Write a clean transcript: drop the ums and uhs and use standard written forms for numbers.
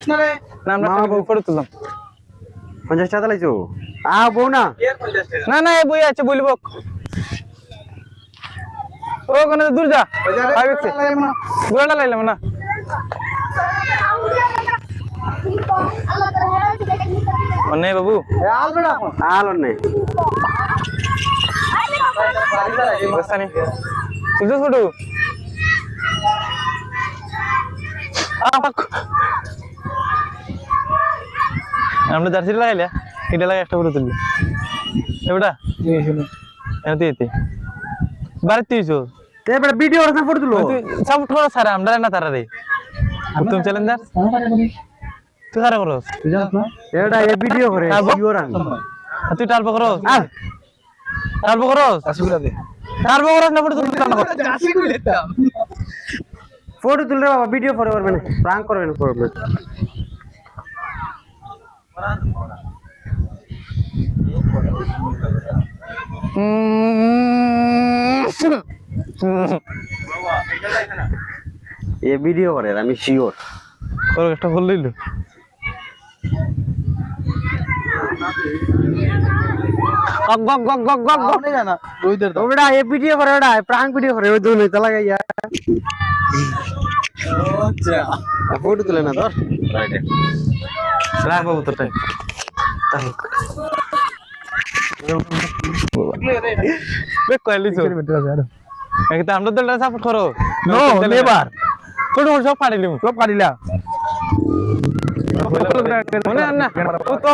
না আমরা বউ ফটো তুললাম 50 টাকা লাইছো বউ না না না এই বই আছে বলবো ও কোন দূর যা গোড়াটা লাইলাম না মানে বাবু আলো নেই বস্তানি তুলছো ফটো আমরা জার্সি লাগাইলে এটা লাগে একটা ফটো তুলবি এবারে এতে এতে বারে তুইছো এবারে ভিডিও আর ফটো তুলো তুই সব ফটো সারা আমরা না তারা রে তুমি চ্যালেঞ্জার তুই সারা করো তুই জানো না এটা এই ভিডিও করে শিওর আমি তুই টালবো করো টালবো করো আসিগুলা দে টালবো করো না ফটো তুলতে না ফটো তুলরে বাবা ভিডিও পরে করবে না প্র্যাঙ্ক করবে না করবে এ ভিডিও করে আমি শিওর ওর একটা ভুল লইল গগ গগ গগ গগ গগ গগ नहीं जाना रोहित तो बेटा ये वीडियो करे बेटा प्रैंक वीडियो करे वो दोनों चला गया यार अच्छा फोटो तो लेना धर রাখ বাবু তোর টাইম বে কইলি তো একটা আমরা দলটা সাপোর্ট করো নো নেভার ফটো সব পারিলিম সব পারিলা মনে না ও তো